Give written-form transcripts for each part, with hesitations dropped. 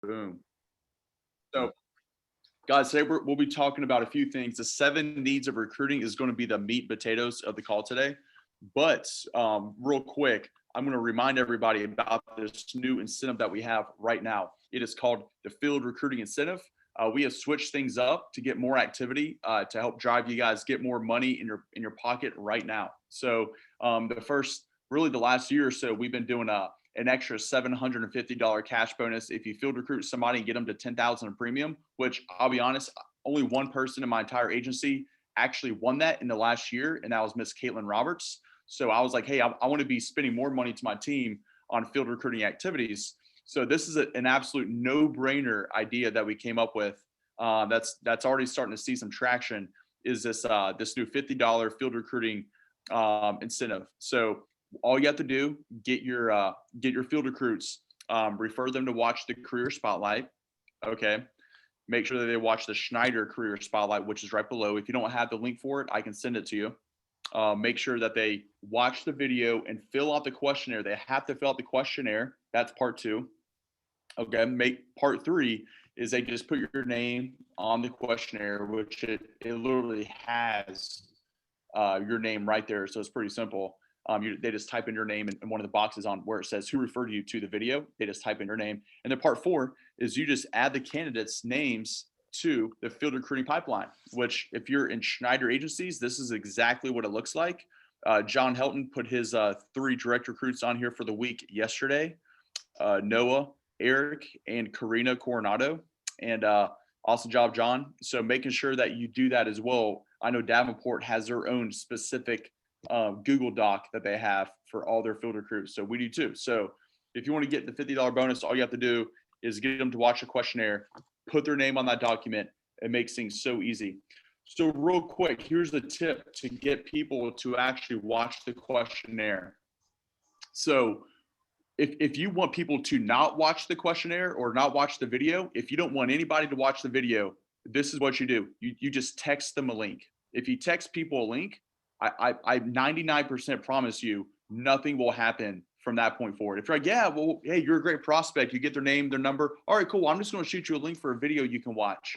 Boom. So, guys, today we'll be talking about a few things. The 7 needs of recruiting is going to be the meat and potatoes of the call today. But real quick, I'm going to remind everybody about this new incentive that we have right now. It is called the Field Recruiting Incentive. We have switched things up to get more activity to help drive you guys get more money in your pocket right now. So the last year or so, we've been doing an extra $750 cash bonus if you field recruit somebody and get them to 10,000 in premium. Which I'll be honest, only one person in my entire agency actually won that in the last year, and that was Miss Caitlin Roberts. So I was like, hey, I want to be spending more money to my team on field recruiting activities. So this is an absolute no-brainer idea that we came up with. That's already starting to see some traction. Is this new $50 field recruiting incentive? So all you have to do, get your field recruits, refer them to watch the Career Spotlight. Okay. Make sure that they watch the Schneider Career Spotlight, which is right below. If you don't have the link for it, I can send it to you. Make sure that they watch the video and fill out the questionnaire. They have to fill out the questionnaire. That's part 2. Okay. Part 3 is they just put your name on the questionnaire, which it literally has your name right there. So it's pretty simple. They just type in your name in one of the boxes on where it says who referred you to the video. They just type in your name. And then part 4 is you just add the candidates' names to the field recruiting pipeline, which if you're in Schneider agencies, this is exactly what it looks like. John Helton put his 3 direct recruits on here for the week yesterday. Noah, Eric, and Karina Coronado. And awesome job, John. So making sure that you do that as well. I know Davenport has their own specific Google Doc that they have for all their field recruits. So we do too. So if you want to get the $50 bonus, all you have to do is get them to watch a questionnaire, put their name on that document. It makes things so easy. So real quick, here's the tip to get people to actually watch the questionnaire. So if you want people to not watch the questionnaire or not watch the video, if you don't want anybody to watch the video, this is what you do. You just text them a link. If you text people a link, I 99% promise you nothing will happen from that point forward. If you're like, yeah, well, hey, you're a great prospect. You get their name, their number. All right, cool. I'm just going to shoot you a link for a video you can watch.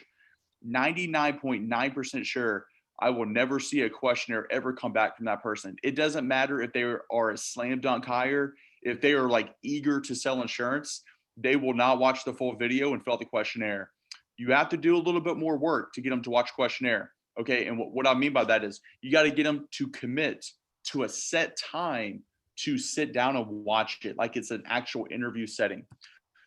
99.9% sure I will never see a questionnaire ever come back from that person. It doesn't matter if they are a slam dunk hire, if they are like eager to sell insurance, they will not watch the full video and fill out the questionnaire. You have to do a little bit more work to get them to watch questionnaire. Okay. And what I mean by that is you got to get them to commit to a set time to sit down and watch it like it's an actual interview setting.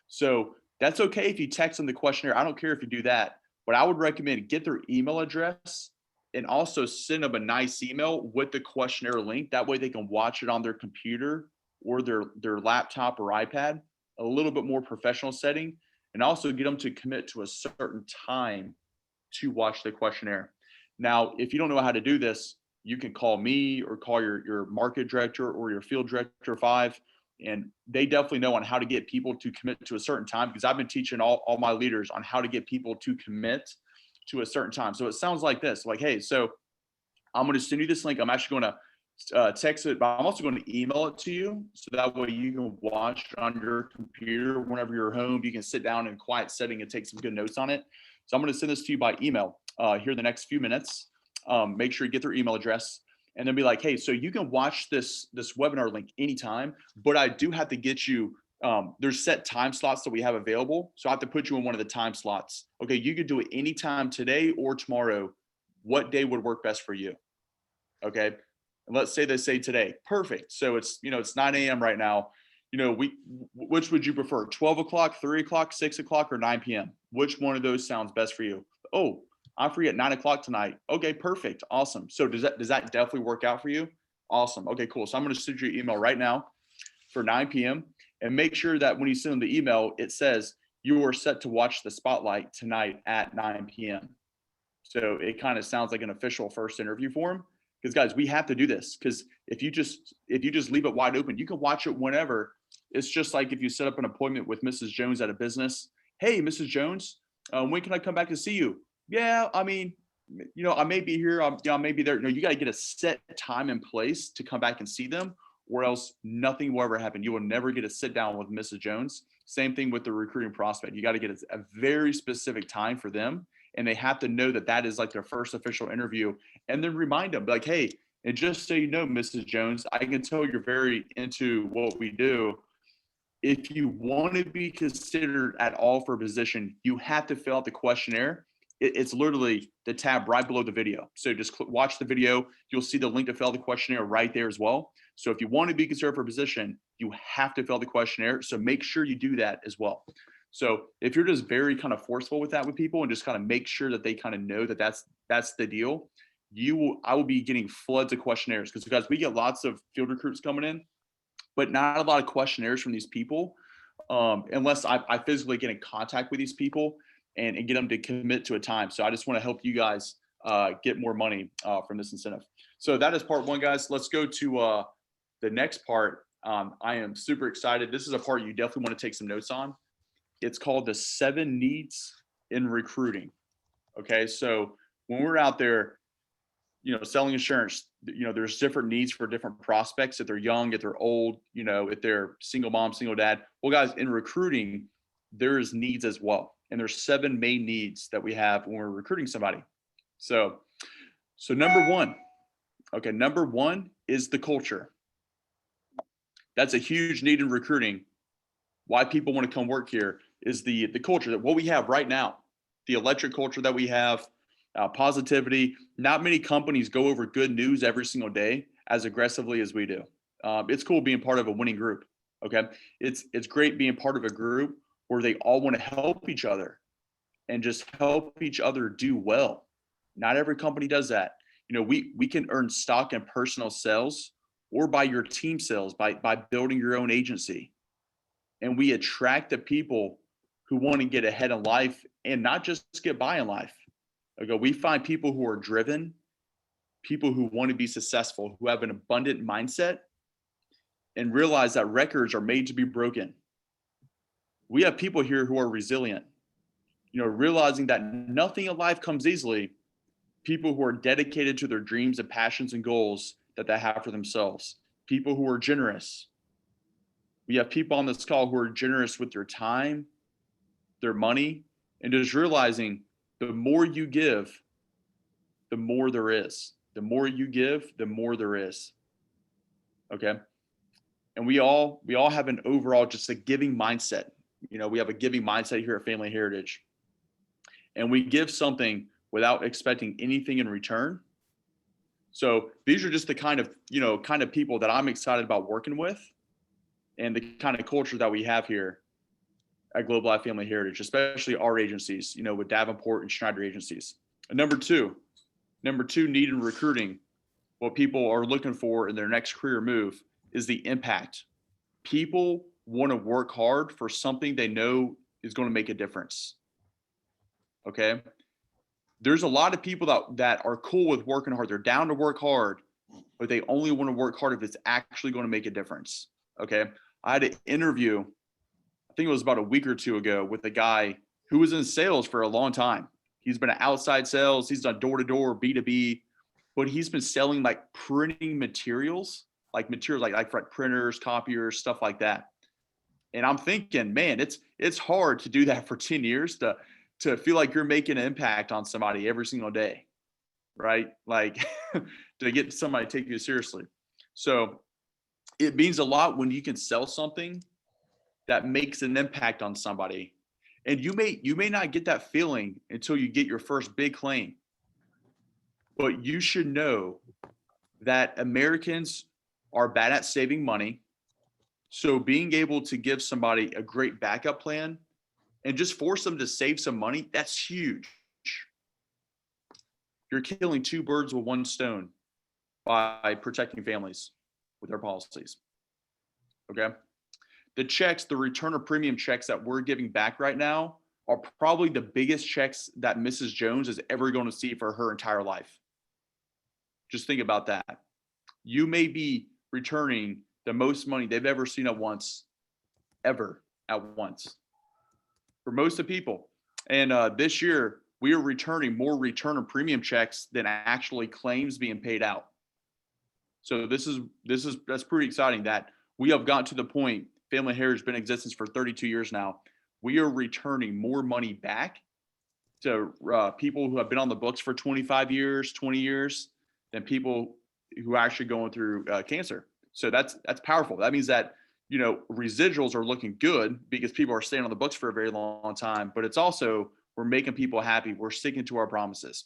So that's okay if you text them the questionnaire. I don't care if you do that, but I would recommend get their email address and also send them a nice email with the questionnaire link. That way they can watch it on their computer or their laptop or iPad, a little bit more professional setting, and also get them to commit to a certain time to watch the questionnaire. Now, if you don't know how to do this, you can call me or call your market director or your field director 5, and they definitely know on how to get people to commit to a certain time, because I've been teaching all my leaders on how to get people to commit to a certain time. So it sounds like this, like, hey, so I'm going to send you this link. I'm actually going to text it, but I'm also going to email it to you. So that way you can watch it on your computer whenever you're home. You can sit down in a quiet setting and take some good notes on it. So I'm going to send this to you by email here in the next few minutes. Make sure you get their email address and then be like, hey, so you can watch this webinar link anytime, but I do have to get you, there's set time slots that we have available. So I have to put you in one of the time slots. Okay, you could do it anytime today or tomorrow. What day would work best for you? Okay, and let's say they say today. Perfect. So it's 9 a.m. right now. Which would you prefer? 12 o'clock, 3 o'clock, 6 o'clock, or 9 p.m.? Which one of those sounds best for you? Oh, I'm free at 9 o'clock tonight. Okay, perfect. Awesome. So does that definitely work out for you? Awesome. Okay, cool. So I'm going to send you an email right now for 9 p.m. and make sure that when you send them the email, it says you are set to watch the spotlight tonight at 9 p.m. So it kind of sounds like an official first interview form. Because guys, we have to do this, because if you just leave it wide open, you can watch it whenever. It's just like if you set up an appointment with Mrs. Jones at a business. Hey, Mrs. Jones, when can I come back to see you? Yeah, I mean, I may be here. I may be there. No, you got to get a set time and place to come back and see them, or else nothing will ever happen. You will never get to sit down with Mrs. Jones. Same thing with the recruiting prospect. You got to get a very specific time for them, and they have to know that that is like their first official interview, and then remind them like, hey, and just so you know, Mrs. Jones, I can tell you're very into what we do. If you want to be considered at all for a position, you have to fill out the questionnaire. It's literally the tab right below the video. So just watch the video. You'll see the link to fill out the questionnaire right there as well. So if you want to be considered for a position, you have to fill out the questionnaire. So make sure you do that as well. So if you're just very kind of forceful with that with people and just kind of make sure that they kind of know that that's the deal, I will be getting floods of questionnaires because guys, we get lots of field recruits coming in, but not a lot of questionnaires from these people unless I physically get in contact with these people and get them to commit to a time. So I just want to help you guys get more money from this incentive. So that is part one, guys. Let's go to the next part. I am super excited. This is a part you definitely want to take some notes on. It's called the 7 needs in recruiting. Okay, so when we're out there, selling insurance, there's different needs for different prospects. If they're young, if they're old, if they're single mom, single dad. Well, guys, in recruiting, there's needs as well. And there's 7 main needs that we have when we're recruiting somebody. So number one is the culture. That's a huge need in recruiting. Why people want to come work here is the culture, that what we have right now, the electric culture that we have, positivity. Not many companies go over good news every single day as aggressively as we do. It's cool being part of a winning group. Okay, it's great being part of a group where they all want to help each other and just help each other do well. Not every company does that. We can earn stock in personal sales or by your team sales by building your own agency. And we attract the people who want to get ahead in life and not just get by in life. Okay, we find people who are driven, people who want to be successful, who have an abundant mindset and realize that records are made to be broken. We have people here who are resilient, realizing that nothing in life comes easily. People who are dedicated to their dreams and passions and goals that they have for themselves. People who are generous. We have people on this call who are generous with their time, their money, and just realizing the more you give, the more there is. The more you give, the more there is. Okay. And we all have an overall just a giving mindset. We have a giving mindset here at Family Heritage. And we give something without expecting anything in return. So these are just the kind of people that I'm excited about working with and the kind of culture that we have here at Global Life Family Heritage, especially our agencies, with Davenport and Schneider agencies. And number two need in recruiting, what people are looking for in their next career move is the impact. People want to work hard for something they know is going to make a difference. Okay. There's a lot of people that are cool with working hard. They're down to work hard, but they only want to work hard if it's actually going to make a difference. Okay. I had an interview, I think it was about a week or two ago, with a guy who was in sales for a long time. He's been in outside sales. He's done door-to-door, B2B, but he's been selling like printing materials, like for printers, copiers, stuff like that. And I'm thinking, man, it's hard to do that for 10 years to feel like you're making an impact on somebody every single day, right? Like to get somebody to take you seriously. So it means a lot when you can sell something that makes an impact on somebody. And you may not get that feeling until you get your first big claim. But you should know that Americans are bad at saving money. So being able to give somebody a great backup plan and just force them to save some money, that's huge. You're killing 2 birds with 1 stone by protecting families with our policies. Okay. The return of premium checks that we're giving back right now are probably the biggest checks that Mrs. Jones is ever going to see for her entire life. Just think about that. You may be returning the most money they've ever seen at once, for most of people. And this year, we are returning more return of premium checks than actually claims being paid out. So that's pretty exciting that we have gotten to the point Family Heritage has been in existence for 32 years now. We are returning more money back to people who have been on the books for 25 years, 20 years, than people who are actually going through cancer. So that's powerful. That means that, you know, residuals are looking good because people are staying on the books for a very long time, but it's also, we're making people happy. We're sticking to our promises.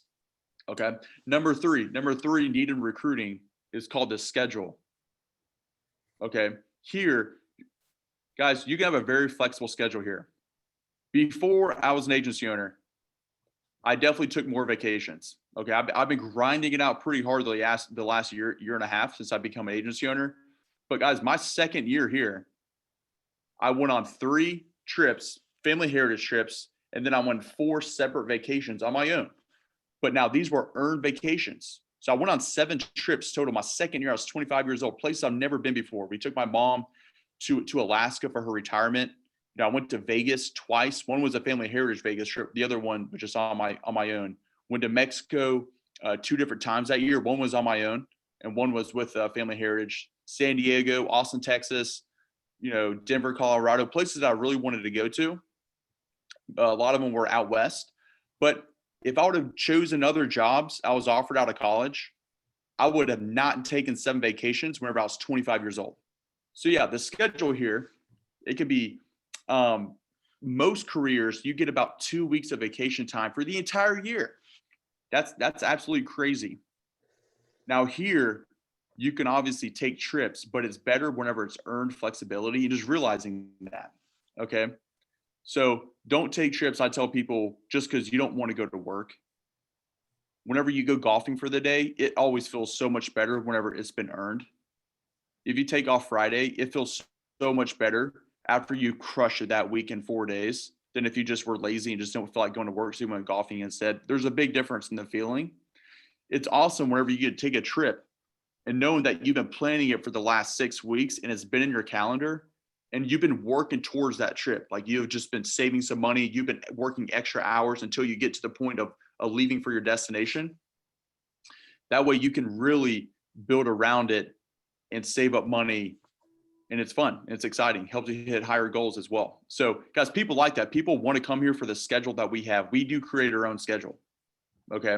Okay. Number three need in recruiting is called the schedule. Okay. Here, guys, you can have a very flexible schedule here. Before I was an agency owner, I definitely took more vacations. Okay. I've been grinding it out pretty hard the last year and a half since I've become an agency owner. But guys, my second year here, I went on 3 trips, family heritage trips, and then I went 4 separate vacations on my own. But now these were earned vacations. So I went on 7 trips total. My second year, I was 25 years old, places I've never been before. We took my mom to Alaska for her retirement. You know, I went to Vegas twice. One was a family heritage Vegas trip. The other one was just on my own. Went to Mexico 2 different times that year. One was on my own, and one was with family heritage. San Diego, Austin, Texas, you know, Denver, Colorado, places that I really wanted to go to. A lot of them were out west. But if I would have chosen other jobs I was offered out of college, I would have not taken 7 vacations whenever I was 25 years old. So yeah, the schedule here, it could be most careers, you get about 2 weeks of vacation time for the entire year. That's absolutely crazy. Now here, you can obviously take trips, but it's better whenever it's earned flexibility and just realizing that. Okay. So don't take trips. I tell people just because you don't want to go to work. Whenever you go golfing for the day, it always feels so much better whenever it's been earned. If you take off Friday, it feels so much better after you crush it that week in 4 days than if you just were lazy and just don't feel like going to work, so you went golfing instead. There's a big difference in the feeling. It's awesome whenever you get to take a trip and knowing that you've been planning it for the last 6 weeks and it's been in your calendar and you've been working towards that trip. Like you've just been saving some money. You've been working extra hours until you get to the point of leaving for your destination. That way you can really build around it and save up money. And it's fun and it's exciting, helps you hit higher goals as well. So guys, people like that. People want to come here for the schedule that we have. We do create our own schedule. Okay.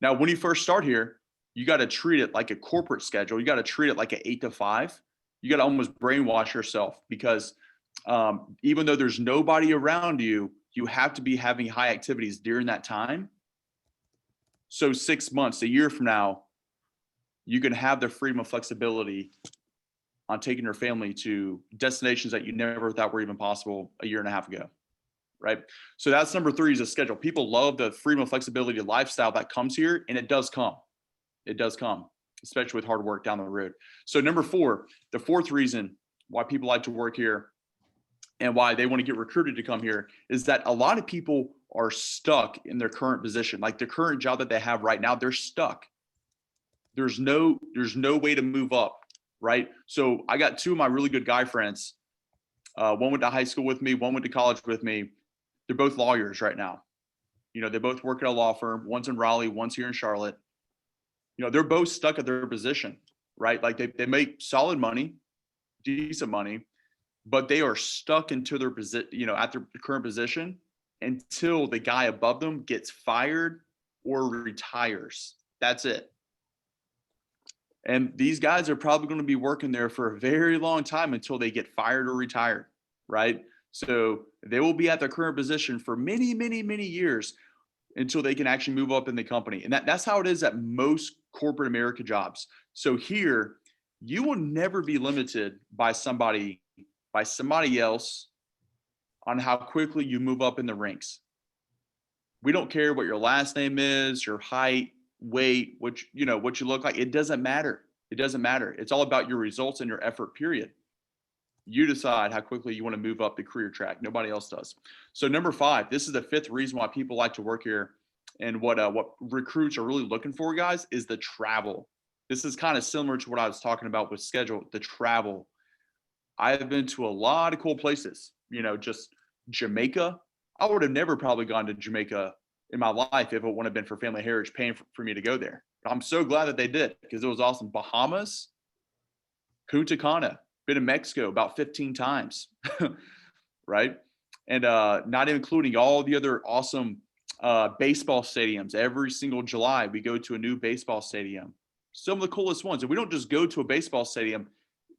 Now, when you first start here, you got to treat it like a corporate schedule. You got to treat it like an 8 to 5. You got to almost brainwash yourself because even though there's nobody around you, you have to be having high activities during that time. So 6 months, a year from now, you can have the freedom of flexibility on taking your family to destinations that you never thought were even possible a year and a half ago, right? So that's number 3 is a schedule. People love the freedom of flexibility lifestyle that comes here, and it does come. It does come, especially with hard work down the road. So number 4, the 4th reason why people like to work here and why they want to get recruited to come here is that a lot of people are stuck in their current position. Like the current job that they have right now, they're stuck. There's no way to move up, right? So I got 2 of my really good guy friends. One went to high school with me, one went to college with me. They're both lawyers right now. You know, they both work at a law firm. One's in Raleigh, one's here in Charlotte. You know, they're both stuck at their position, right? Like they make solid money, decent money, but they are stuck into their position, you know, at their current position until the guy above them gets fired or retires. That's it. And these guys are probably going to be working there for a very long time until they get fired or retired, right? So they will be at their current position for many, many, many years until they can actually move up in the company. And that's how it is at most corporate America jobs. So here, you will never be limited by somebody else on how quickly you move up in the ranks. We don't care what your last name is, your height, weight, what you look like. It doesn't matter. It doesn't matter. It's all about your results and your effort, period. You decide how quickly you want to move up the career track. Nobody else does. So number 5, this is the 5th reason why people like to work here. And what recruits are really looking for, guys, is the travel. This is kind of similar to what I was talking about with schedule, the travel. I have been to a lot of cool places, you know, just Jamaica. I would have never probably gone to Jamaica in my life if it wouldn't have been for Family Heritage paying for me to go there. I'm so glad that they did because it was awesome. Bahamas, Punta Cana. Been to Mexico about 15 times, right? And not including all the other awesome baseball stadiums. Every single July, we go to a new baseball stadium. Some of the coolest ones. And we don't just go to a baseball stadium,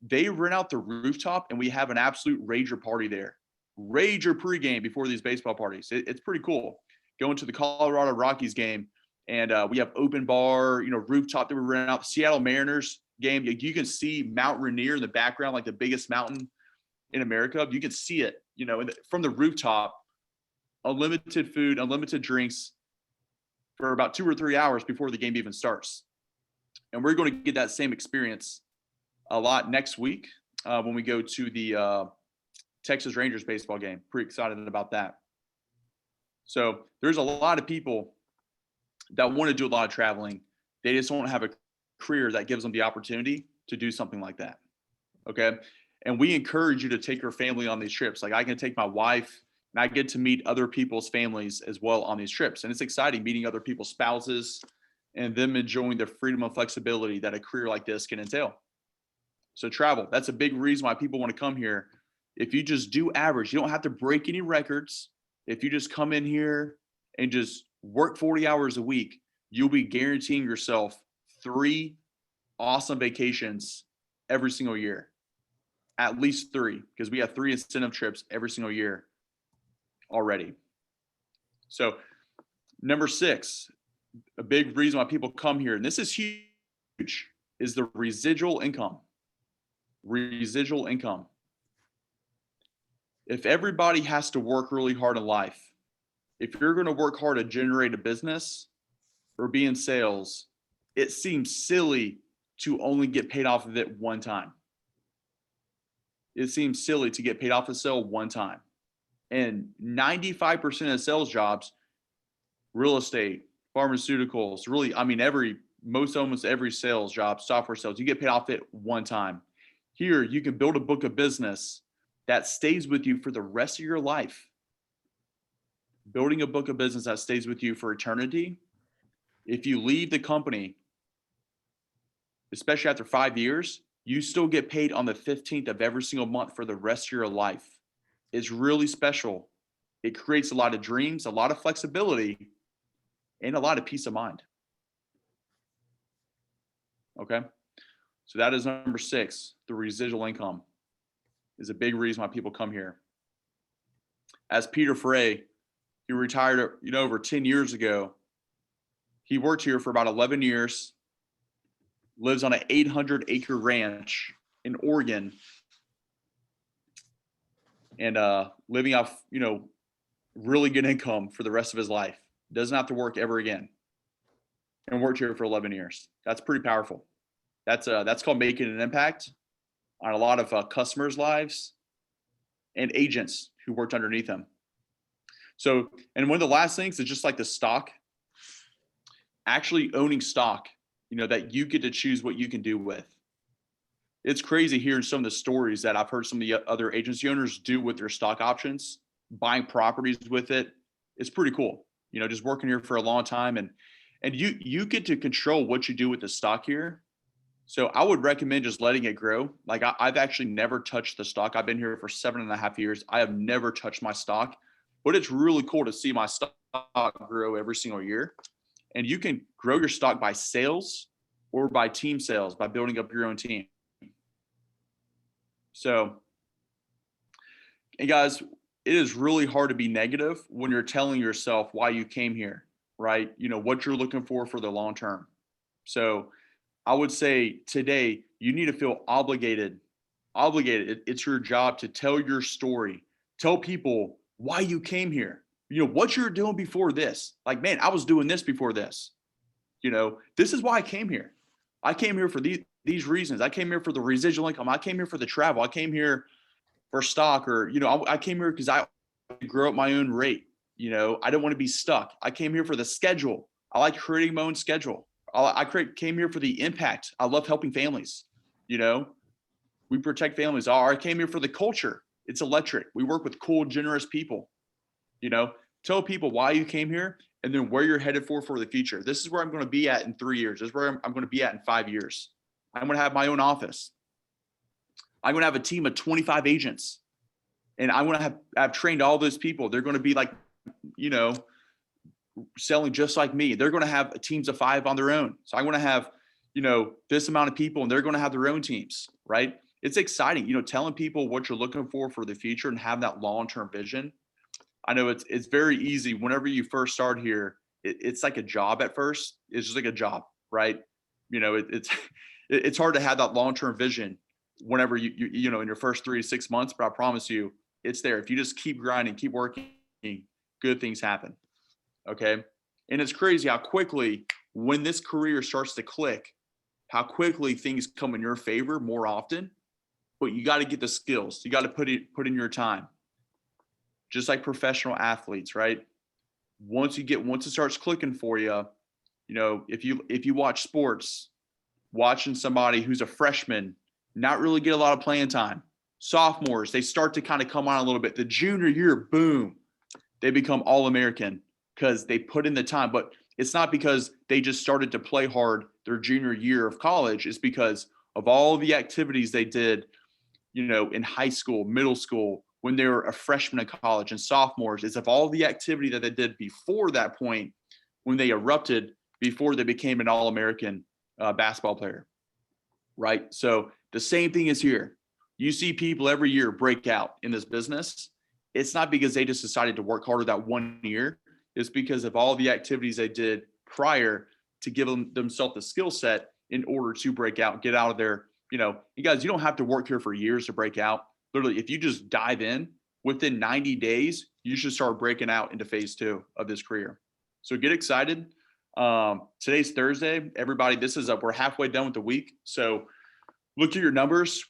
they rent out the rooftop and we have an absolute rager party there. Rager pregame before these baseball parties. It's pretty cool. Going to the Colorado Rockies game, and we have open bar, rooftop that we rent out. The Seattle Mariners game, you can see Mount Rainier in the background, like the biggest mountain in America. You can see it, from the rooftop. Unlimited food, unlimited drinks for about 2 or 3 hours before the game even starts. And we're going to get that same experience a lot next week when we go to the Texas Rangers baseball game. Pretty excited about that. So there's a lot of people that want to do a lot of traveling. They just don't have a career that gives them the opportunity to do something like that. Okay. And we encourage you to take your family on these trips. Like I can take my wife, and I get to meet other people's families as well on these trips. And it's exciting meeting other people's spouses and them enjoying the freedom and flexibility that a career like this can entail. So travel, that's a big reason why people want to come here. If you just do average, you don't have to break any records. If you just come in here and just work 40 hours a week, you'll be guaranteeing yourself 3 awesome vacations every single year. At least 3, because we have 3 incentive trips every single year already. So number 6, a big reason why people come here, and this is huge, is the residual income. Residual income. If everybody has to work really hard in life, if you're going to work hard to generate a business or be in sales, it seems silly to only get paid off of it one time. It seems silly to get paid off a sale one time. And 95% of sales jobs, real estate, pharmaceuticals, really, almost every sales job, software sales, you get paid off it one time. Here, you can build a book of business that stays with you for the rest of your life. Building a book of business that stays with you for eternity. If you leave the company, especially after 5 years, you still get paid on the 15th of every single month for the rest of your life. It's really special. It creates a lot of dreams, a lot of flexibility, and a lot of peace of mind. Okay? So that is number 6. The residual income is a big reason why people come here. As Peter Frey, he retired, over 10 years ago. He worked here for about 11 years, lives on an 800-acre ranch in Oregon, and living off, really good income for the rest of his life. Doesn't have to work ever again, and worked here for 11 years. That's pretty powerful. That's called making an impact on a lot of customers' lives and agents who worked underneath him. So, and one of the last things is just like the stock, actually owning stock, that you get to choose what you can do with. It's crazy hearing some of the stories that I've heard some of the other agency owners do with their stock options, buying properties with it. It's pretty cool, just working here for a long time, and you get to control what you do with the stock here. So I would recommend just letting it grow. Like I've actually never touched the stock. I've been here for 7.5 years. I have never touched my stock, but it's really cool to see my stock grow every single year. And you can grow your stock by sales or by team sales, by building up your own team. So, and guys, it is really hard to be negative when you're telling yourself why you came here, right? What you're looking for the long term. So I would say today you need to feel obligated. It's your job to tell your story. Tell people why you came here. What you're doing before this. Like, man, I was doing this before this. This is why I came here. I came here for these reasons. I came here for the residual income. I came here for the travel. I came here for stock, or, I came here because I grow at my own rate. I don't want to be stuck. I came here for the schedule. I like creating my own schedule. Came here for the impact. I love helping families. We protect families. I came here for the culture. It's electric. We work with cool, generous people. Tell people why you came here and then where you're headed for the future. This is where I'm going to be at in 3 years. This is where I'm going to be at in 5 years. I'm going to have my own office. I'm going to have a team of 25 agents, and I'm going to have trained all those people. They're going to be like, you know, selling just like me. They're going to have teams of 5 on their own. So I'm going to have, you know, this amount of people, and they're going to have their own teams, right? It's exciting, you know, telling people what you're looking for the future and have that long-term vision. I know it's very easy whenever you first start here. It's like a job at first. It's just like a job, right? You know, it's hard to have that long-term vision whenever you know, in your first 3 to 6 months. But I promise you, it's there. If you just keep grinding, keep working, good things happen. Okay. And it's crazy how quickly, when this career starts to click, how quickly things come in your favor more often. But you got to get the skills. You got to put in your time. Just like professional athletes, right? Once it starts clicking for you, you know, if you watch sports, watching somebody who's a freshman not really get a lot of playing time. Sophomores, they start to kind of come on a little bit. The junior year, boom, they become All-American because they put in the time. But it's not because they just started to play hard their junior year of college. It's because of all the activities they did, you know, in high school, middle school, when they were a freshman in college, and sophomores. It's of all the activity that they did before that point, when they erupted, before they became an All-American basketball player, right? So the same thing is here. You see people every year break out in this business. It's not because they just decided to work harder that one year. It's because of all the activities they did prior to give themselves the skill set in order to break out, get out of their, you know, you guys, you don't have to work here for years to break out. Literally, if you just dive in, within 90 days, you should start breaking out into phase 2 of this career. So get excited. Today's Thursday. Everybody, we're halfway done with the week. So look at your numbers.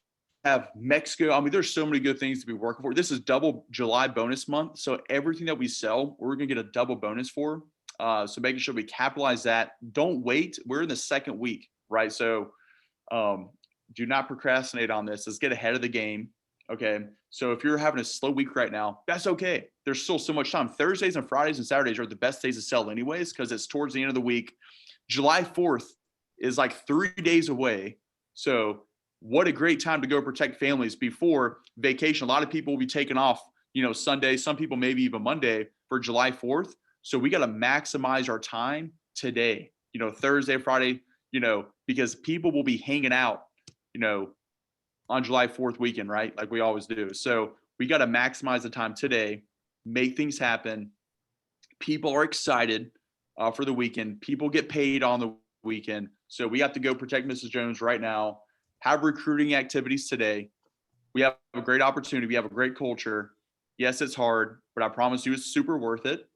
Have Mexico. I mean, there's so many good things to be working for. This is double July bonus month. So everything that we sell, we're going to get a double bonus for. So making sure we capitalize that. Don't wait. We're in the second week, right? So do not procrastinate on this. Let's get ahead of the game. Okay. So if you're having a slow week right now, that's okay. There's still so much time. Thursdays and Fridays and Saturdays are the best days to sell anyways, because it's towards the end of the week. July 4th is like 3 days away. So what a great time to go protect families before vacation. A lot of people will be taking off, you know, Sunday, some people maybe even Monday for July 4th. So we got to maximize our time today, you know, Thursday, Friday, you know, because people will be hanging out, you know, on July 4th weekend, right? Like we always do. So we got to maximize the time today, make things happen. People are excited for the weekend. People get paid on the weekend. So we have to go protect Mrs. Jones right now, have recruiting activities today. We have a great opportunity. We have a great culture. Yes, it's hard, but I promise you it's super worth it.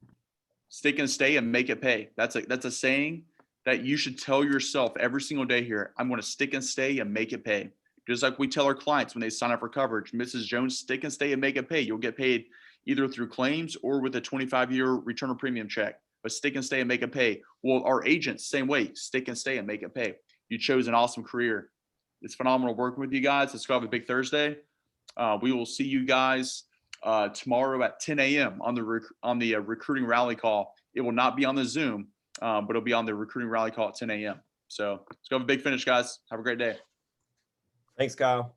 Stick and stay and make it pay. That's a saying that you should tell yourself every single day here. I'm going to stick and stay and make it pay. Just like we tell our clients when they sign up for coverage, Mrs. Jones, stick and stay and make it pay. You'll get paid either through claims or with a 25-year return of premium check, but stick and stay and make it pay. Well, our agents, same way, stick and stay and make it pay. You chose an awesome career. It's phenomenal working with you guys. Let's go have a big Thursday. We will see you guys tomorrow at 10 a.m. on the recruiting rally call. It will not be on the Zoom, but it'll be on the recruiting rally call at 10 a.m. So let's go have a big finish, guys. Have a great day. Thanks, Kyle.